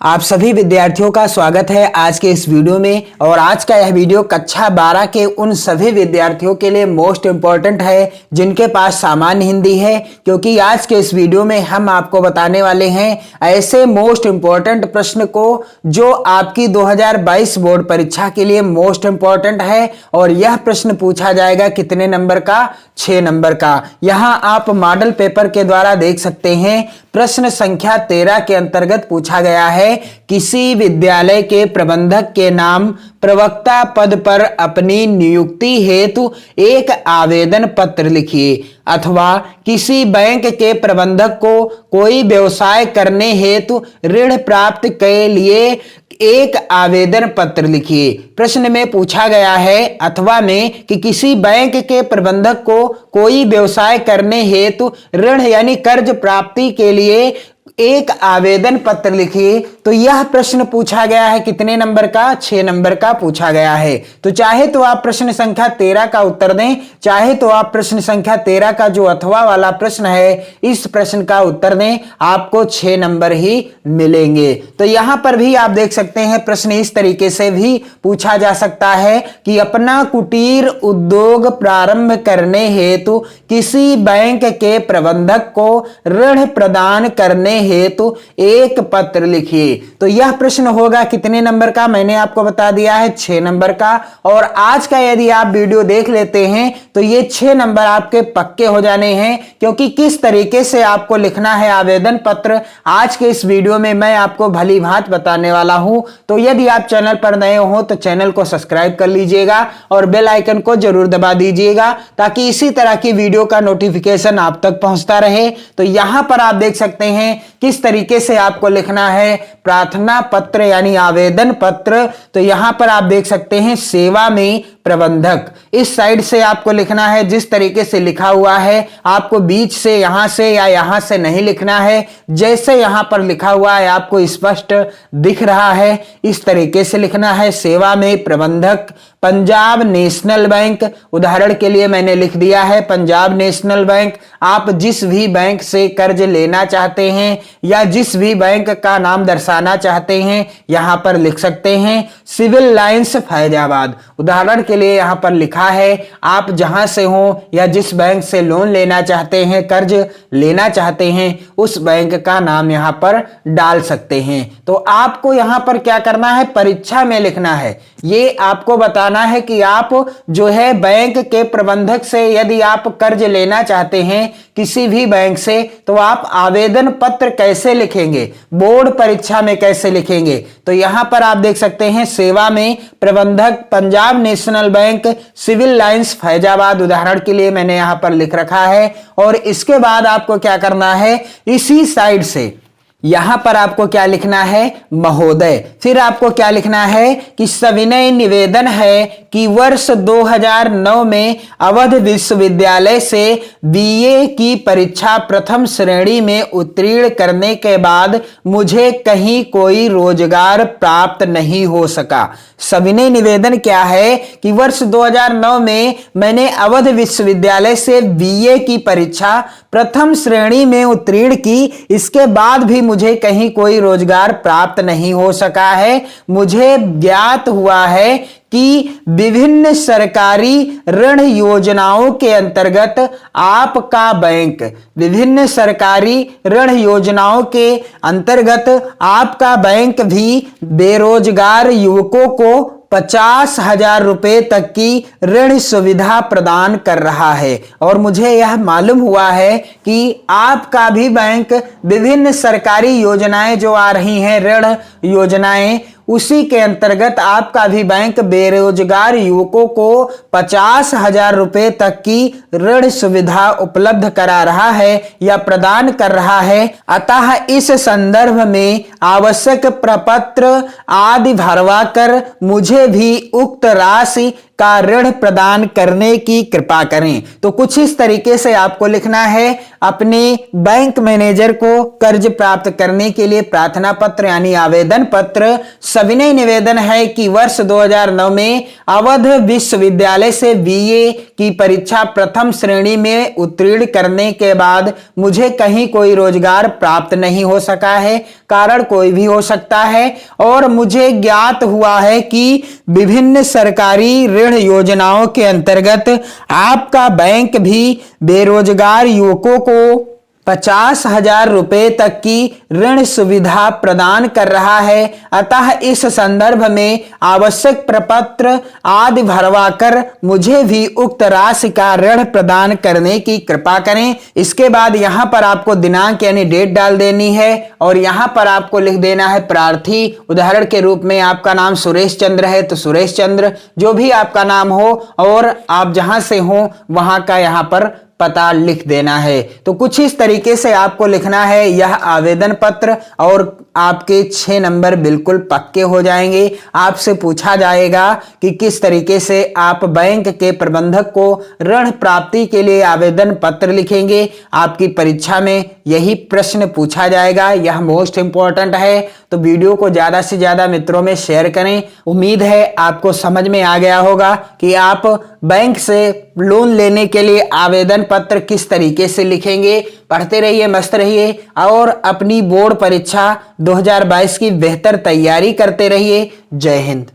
आप सभी विद्यार्थियों का स्वागत है आज के इस वीडियो में। और आज का यह वीडियो कक्षा 12 के उन सभी विद्यार्थियों के लिए मोस्ट इम्पॉर्टेंट है जिनके पास सामान्य हिंदी है, क्योंकि आज के इस वीडियो में हम आपको बताने वाले हैं ऐसे मोस्ट इम्पॉर्टेंट प्रश्न को जो आपकी 2022 बोर्ड परीक्षा के लिए मोस्ट इम्पॉर्टेंट है। और यह प्रश्न पूछा जाएगा कितने नंबर का? 6 नंबर का। यहां आप मॉडल पेपर के द्वारा देख सकते हैं। प्रश्न संख्या 13 के अंतर्गत पूछा गया है, किसी विद्यालय के प्रबंधक के नाम प्रवक्ता पद पर अपनी नियुक्ति हेतु एक आवेदन पत्र लिखिए, अथवा किसी बैंक के प्रबंधक को कोई व्यवसाय करने हेतु ऋण प्राप्त के लिए एक आवेदन पत्र लिखिए। प्रश्न में पूछा गया है अथवा में कि किसी बैंक के प्रबंधक को कोई व्यवसाय करने हेतु ऋण यानी कर्ज प्राप्ति के लिए एक आवेदन पत्र लिखिए। तो यह प्रश्न पूछा गया है कितने नंबर का? 6 नंबर का पूछा गया है। तो चाहे तो आप प्रश्न संख्या 13 का उत्तर दें, चाहे तो आप प्रश्न संख्या 13 का जो अथवा वाला प्रश्न है इस प्रश्न का उत्तर दें, आपको 6 नंबर ही मिलेंगे। तो यहां पर भी आप देख सकते हैं प्रश्न इस तरीके से भी पूछा जा सकता है कि अपना कुटीर उद्योग प्रारंभ करने हेतु किसी बैंक के प्रबंधक को ऋण प्रदान करने हेतु एक पत्र लिखिए। तो यह प्रश्न होगा कितने नंबर का? मैंने आपको बता दिया है 6 नंबर का। और आज का यदि आप वीडियो देख लेते हैं तो ये 6 नंबर आपके पक्के हो जाने हैं, क्योंकि किस तरीके से आपको लिखना है आवेदन पत्र आज के इस वीडियो में मैं आपको भली भांति बताने वाला हूं। तो यदि आप चैनल पर नए हो तो चैनल को सब्सक्राइब कर लीजिएगा और बेल आइकन को जरूर दबा दीजिएगा, ताकि इसी तरह की वीडियो का नोटिफिकेशन आप तक पहुंचता रहे। तो यहां पर आप देख सकते हैं किस तरीके से आपको लिखना है प्रार्थना पत्र यानी आवेदन पत्र। तो यहां पर आप देख सकते हैं सेवा में प्रबंधक, इस साइड से आपको लिखना है जिस तरीके से लिखा हुआ है। आपको बीच से यहां से या यहां से नहीं लिखना है, जैसे यहां पर लिखा हुआ है आपको स्पष्ट दिख रहा है इस तरीके से लिखना है। सेवा में प्रबंधक पंजाब नेशनल बैंक, उदाहरण के लिए मैंने लिख दिया है पंजाब नेशनल बैंक। आप जिस भी बैंक से कर्ज लेना चाहते हैं या जिस भी बैंक का नाम दर्शाना चाहते हैं यहां पर लिख सकते हैं। सिविल लाइंस फैजाबाद, उदाहरण के लिए यहां पर लिखा है आप जहां से हो या जिस बैंक से लोन लेना चाहते हैं, कर्ज लेना चाहते हैं, उस बैंक का नाम यहां पर डाल सकते हैं। तो आपको यहां पर क्या करना है? परीक्षा में लिखना है। ये आपको बताना है कि आप जो है बैंक के प्रबंधक से यदि आप कर्ज लेना चाहते हैं किसी भी बैंक से, तो आप आवेदन पत्र कैसे लिखेंगे, बोर्ड परीक्षा में कैसे लिखेंगे। तो यहां पर आप देख सकते हैं सेवा में प्रबंधक Punjab National Bank Civil Lines Faizabad, उदाहरण के लिए मैंने यहां पर लिख रखा है। और इसके बाद आपको क्या करना है, इसी साइड से यहां पर आपको क्या लिखना है? महोदय। फिर आपको क्या लिखना है कि सविनय निवेदन है कि वर्ष 2009 में अवध विश्वविद्यालय से बीए की परीक्षा प्रथम श्रेणी में उत्तीर्ण करने के बाद मुझे कहीं कोई रोजगार प्राप्त नहीं हो सका। सविनय निवेदन क्या है कि वर्ष 2009 में मैंने अवध विश्वविद्यालय से बीए की परीक्षा प्रथम श्रेणी में उत्तीर्ण की, इसके बाद भी मुझे कहीं कोई रोजगार प्राप्त नहीं हो सका है। मुझे ज्ञात हुआ है कि विभिन्न सरकारी ऋण योजनाओं के अंतर्गत आपका बैंक, विभिन्न सरकारी ऋण योजनाओं के अंतर्गत आपका बैंक भी बेरोजगार युवकों को 50,000 रुपए तक की ऋण सुविधा प्रदान कर रहा है। और मुझे यह मालूम हुआ है कि आपका भी बैंक विभिन्न सरकारी योजनाएं जो आ रही हैं, ऋण योजनाएं, उसी के अंतर्गत आपका भी बैंक बेरोजगार युवकों को 50,000 रुपए तक की ऋण सुविधा उपलब्ध करा रहा है या प्रदान कर रहा है। अतः इस संदर्भ में आवश्यक प्रपत्र आदि भरवा कर मुझे भी उक्त राशि का ऋण प्रदान करने की कृपा करें। तो कुछ इस तरीके से आपको लिखना है अपने बैंक मैनेजर को कर्ज प्राप्त करने के लिए प्रार्थना पत्र यानी आवेदन पत्र। सविनय निवेदन है कि वर्ष 2009 में अवध विश्वविद्यालय से बीए की परीक्षा प्रथम श्रेणी में उत्तीर्ण करने के बाद मुझे कहीं कोई रोजगार प्राप्त नहीं हो सका है। कारण कोई भी हो सकता है और मुझे ज्ञात हुआ है कि विभिन्न सरकारी ऋण योजनाओं के अंतर्गत आपका बैंक भी बेरोजगार युवकों को 50,000 रुपए तक की ऋण सुविधा प्रदान कर रहा है। अतः इस संदर्भ में आवश्यक प्रपत्र आदि भरवाकर मुझे भी उक्त राशि का ऋण प्रदान करने की कृपा करें। इसके बाद यहां पर आपको दिनांक यानी डेट डाल देनी है और यहां पर आपको लिख देना है प्रार्थी। उदाहरण के रूप में आपका नाम सुरेश चंद्र है तो सुरेश चंद्र, जो भी आपका नाम हो और आप जहां से हो वहां का यहां पर पता लिख देना है। तो कुछ इस तरीके से आपको लिखना है यह आवेदन पत्र और आपके 6 नंबर बिल्कुल पक्के हो जाएंगे। आपसे पूछा जाएगा कि किस तरीके से आप बैंक के प्रबंधक को ऋण प्राप्ति के लिए आवेदन पत्र लिखेंगे। आपकी परीक्षा में यही प्रश्न पूछा जाएगा, यह मोस्ट इंपॉर्टेंट है। तो वीडियो को ज्यादा से ज्यादा मित्रों में शेयर करें। उम्मीद है आपको समझ में आ गया होगा कि आप बैंक से लोन लेने के लिए आवेदन पत्र किस तरीके से लिखेंगे। पढ़ते रहिए, मस्त रहिए और अपनी बोर्ड परीक्षा 2022 की बेहतर तैयारी करते रहिए। जय हिंद।